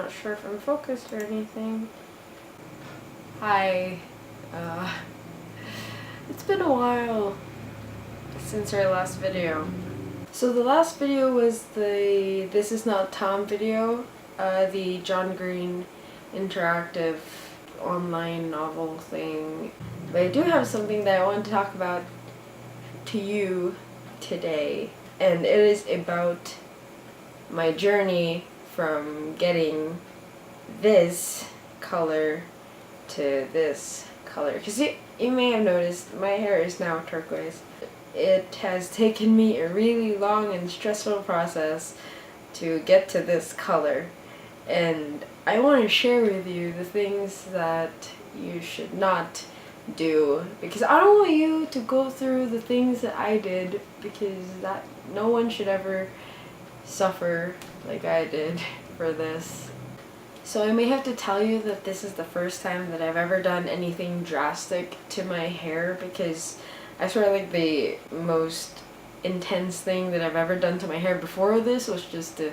not sure if I'm focused or anything. Hi. It's been a while since our last video. So the last video was the This Is Not Tom video, the John Green interactive online novel thing. But I do have something that I want to talk about to you today, and it is about my journey from getting this color to this color. Because you may have noticed my hair is now turquoise. It has taken me a really long and stressful process to get to this color, and I want to share with you the things that you should not do, because I don't want you to go through the things that I did, because no one should ever suffer like I did for this. So I may have to tell you that this is the first time that I've ever done anything drastic to my hair, because I swear like the most intense thing that I've ever done to my hair before this was just to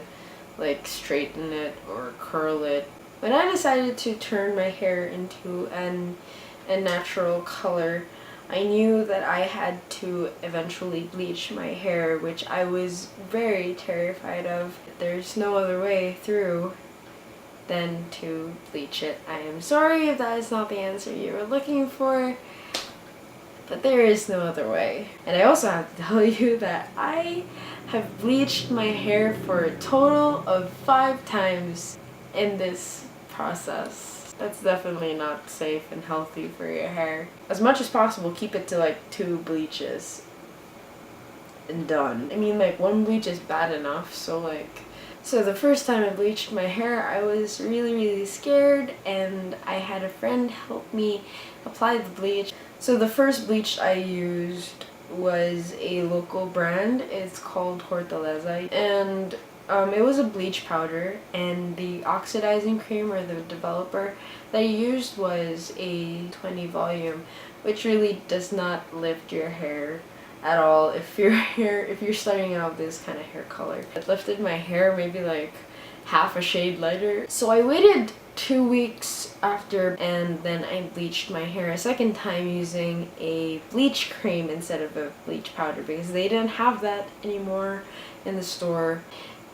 like straighten it or curl it. When I decided to turn my hair into a natural color, I knew that I had to eventually bleach my hair, which I was very terrified of. There's no other way through than to bleach it. I am sorry if that is not the answer you were looking for, but there is no other way. And I also have to tell you that I have bleached my hair for a total of 5 times in this process. That's definitely not safe and healthy for your hair. As much as possible, keep it to like 2 bleaches and done. I mean, like 1 bleach is bad enough, so the first time I bleached my hair, I was really scared, and I had a friend help me apply the bleach. So the first bleach I used was a local brand. It's called Turquoise, and it was a bleach powder, and the oxidizing cream, or the developer that I used, was a 20 volume, which really does not lift your hair at all if you're starting out this kind of hair color. It lifted my hair maybe like half a shade lighter. So I waited 2 weeks after, and then I bleached my hair a second time using a bleach cream instead of a bleach powder, because they didn't have that anymore in the store.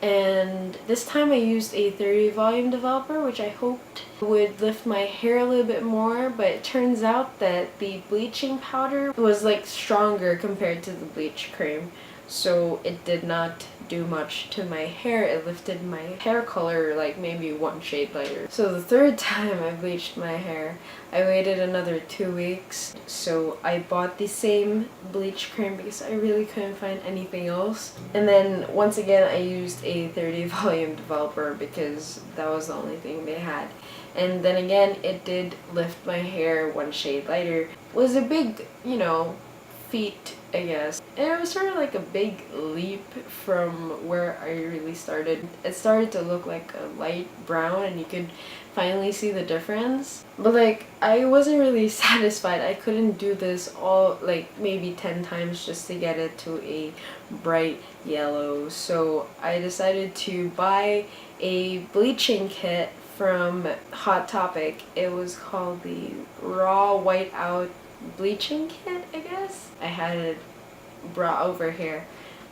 And this time I used a 30 volume developer, which I hoped would lift my hair a little bit more, but it turns out that the bleaching powder was like stronger compared to the bleach cream, so it did not do much to my hair. It lifted my hair color like maybe 1 shade lighter. So the third time I bleached my hair, I waited another 2 weeks, so I bought the same bleach cream because I really couldn't find anything else. And then once again I used a 30 volume developer because that was the only thing they had. And then again, it did lift my hair 1 shade lighter. It was a big, feat, I guess. And it was sort of like a big leap from where I really started. It started to look like a light brown, and you could finally see the difference. But like, I wasn't really satisfied. I couldn't do this all like maybe 10 times just to get it to a bright yellow. So I decided to buy a bleaching kit from Hot Topic. It was called the Raw Whiteout Bleaching Kit, I guess. I had it brought over here,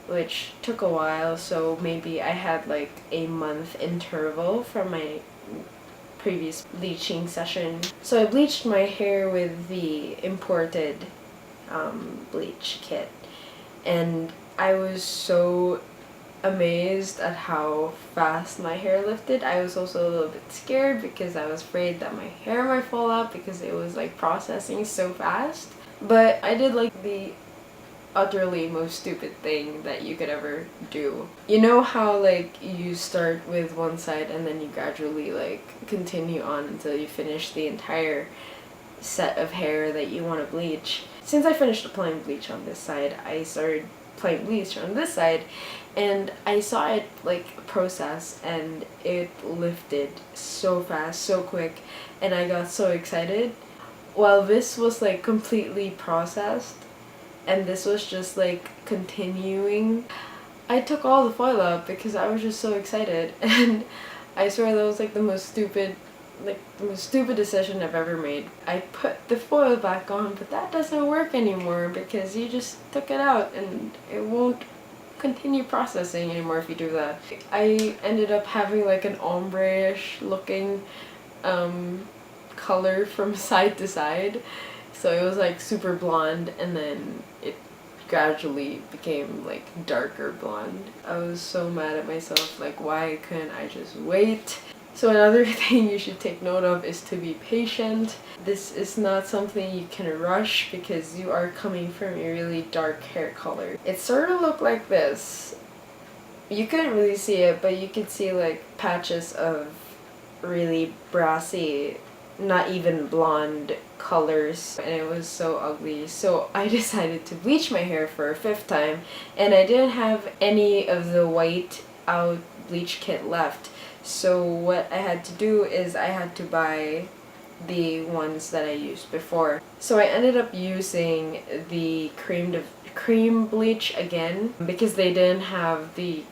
which took a while, so maybe I had like a month interval from my previous bleaching session. So I bleached my hair with the imported bleach kit, and I was so amazed at how fast my hair lifted. I was also a little bit scared because I was afraid that my hair might fall out because it was like processing so fast. But I did like the utterly most stupid thing that you could ever do. You know how like you start with one side and then you gradually like continue on until you finish the entire set of hair that you want to bleach? Since I finished applying bleach on this side, I started applying bleach on this side, and I saw it like process, and it lifted so fast, so quick, and I got so excited. While this was like completely processed and this was just like continuing, I took all the foil out because I was just so excited, and I swear that was like the most stupid decision I've ever made. I put the foil back on, but that doesn't work anymore because you just took it out and it won't continue processing anymore if you do that. I ended up having like an ombre-ish looking color from side to side. So it was like super blonde and then it gradually became like darker blonde. I was so mad at myself, like why couldn't I just wait? So another thing you should take note of is to be patient. This is not something you can rush because you are coming from a really dark hair color. It sort of looked like this. You couldn't really see it, but you could see like patches of really brassy, not even blonde colors, and it was so ugly. So I decided to bleach my hair for a 5th time, and I didn't have any of the white out bleach kit left. So what I had to do is I had to buy the ones that I used before. So I ended up using the cream bleach again because they didn't have the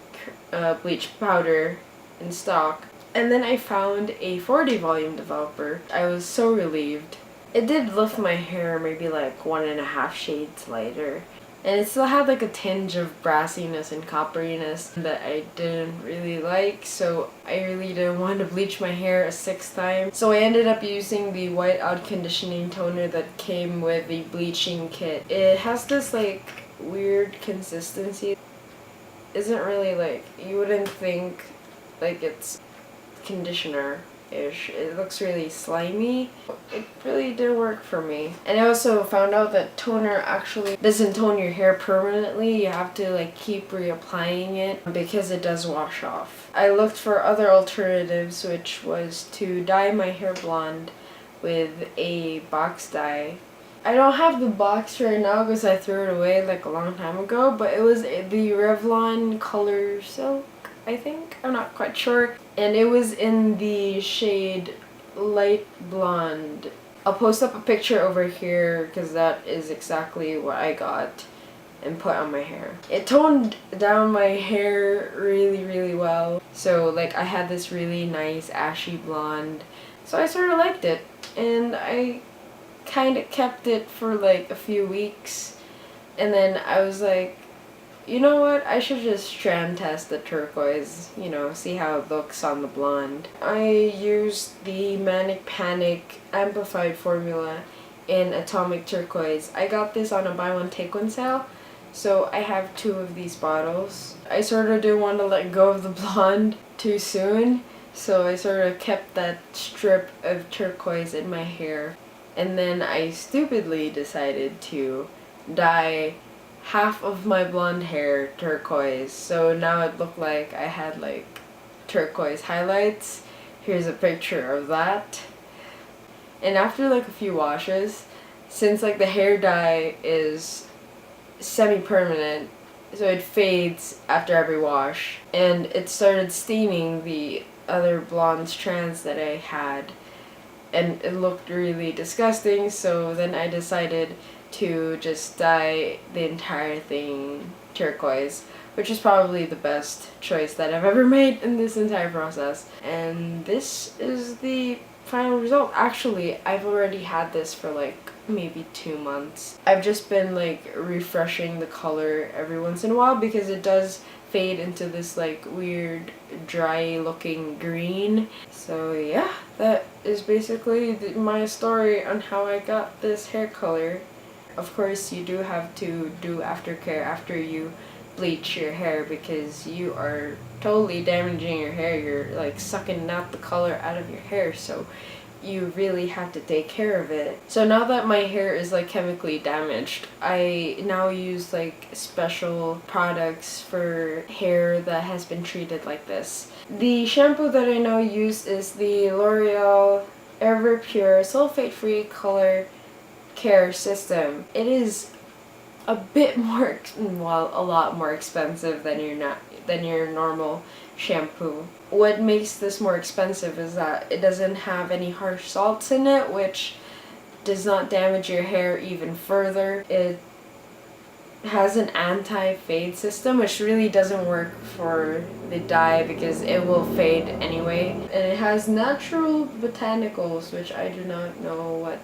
bleach powder in stock. And then I found a 40 volume developer. I was so relieved. It did lift my hair maybe like 1.5 shades lighter. And it still had like a tinge of brassiness and copperiness that I didn't really like, so I really didn't want to bleach my hair a 6th time. So I ended up using the white out conditioning toner that came with the bleaching kit. It has this like weird consistency. Isn't really like, you wouldn't think like it's conditioner-ish. It looks really slimy. It really didn't work for me. And I also found out that toner actually doesn't tone your hair permanently. You have to like keep reapplying it because it does wash off. I looked for other alternatives, which was to dye my hair blonde with a box dye. I don't have the box right now because I threw it away like a long time ago, but it was the Revlon Color Silk, I think. I'm not quite sure. And it was in the shade light blonde. I'll post up a picture over here because that is exactly what I got and put on my hair. It toned down my hair really well. So like I had this really nice ashy blonde. So I sort of liked it, and I kind of kept it for like a few weeks, and then I was like, you know what, I should just strand test the turquoise, you know, see how it looks on the blonde. I used the Manic Panic amplified formula in Atomic Turquoise. I got this on a buy one take one sale, so I have 2 of these bottles. I sort of didn't want to let go of the blonde too soon, so I sort of kept that strip of turquoise in my hair. And then I stupidly decided to dye half of my blonde hair turquoise. So now it looked like I had like turquoise highlights. Here's a picture of that. And after like a few washes, since like the hair dye is semi-permanent, so it fades after every wash, and it started staining the other blonde strands that I had, and it looked really disgusting. So then I decided to just dye the entire thing turquoise, which is probably the best choice that I've ever made in this entire process. And this is the final result. Actually, I've already had this for like maybe 2 months. I've just been like refreshing the color every once in a while because it does fade into this like weird dry looking green. So yeah, that is basically my story on how I got this hair color. Of course, you do have to do aftercare after you bleach your hair because you are totally damaging your hair. You're like sucking out the color out of your hair, so you really have to take care of it. So now that my hair is like chemically damaged, I now use like special products for hair that has been treated like this. The shampoo that I now use is the L'Oreal Ever Pure Sulfate-Free Color Care System. It is a bit more, well, a lot more expensive than your normal shampoo. What makes this more expensive is that it doesn't have any harsh salts in it, which does not damage your hair even further. It has an anti-fade system, which really doesn't work for the dye because it will fade anyway. And it has natural botanicals, which I do not know what,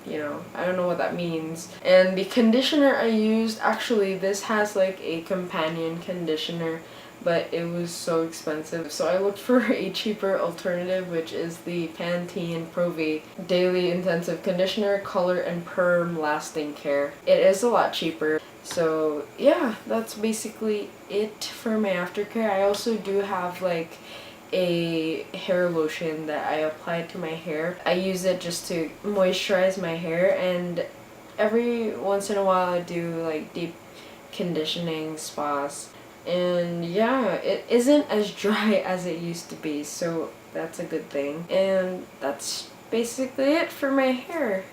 I don't know what that means. And the conditioner I used, actually this has like a companion conditioner, but it was so expensive. So I looked for a cheaper alternative, which is the Pantene Pro-V Daily Intensive Conditioner Color and Perm Lasting Care. It is a lot cheaper. So yeah, that's basically it for my aftercare. I also do have like a hair lotion that I apply to my hair. I use it just to moisturize my hair, and every once in a while I do like deep conditioning spas. And yeah, it isn't as dry as it used to be, so that's a good thing. And that's basically it for my hair.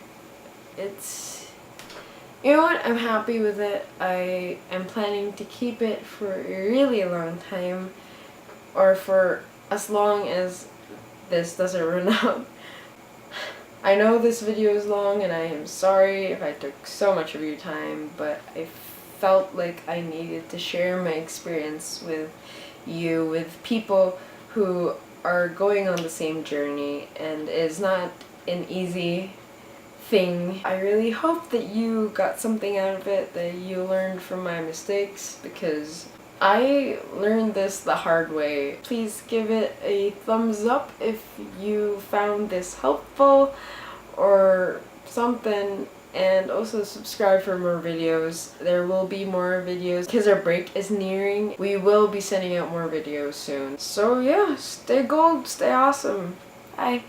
You know what? I'm happy with it. I am planning to keep it for a really long time, or for as long as this doesn't run out. I know this video is long and I am sorry if I took so much of your time, but I felt like I needed to share my experience with you, with people who are going on the same journey, and it's not an easy thing. I really hope that you got something out of it, that you learned from my mistakes, because I learned this the hard way. Please give it a thumbs up if you found this helpful or something, and also subscribe for more videos. There will be more videos because our break is nearing. We will be sending out more videos soon. So yeah, stay gold, stay awesome. Bye.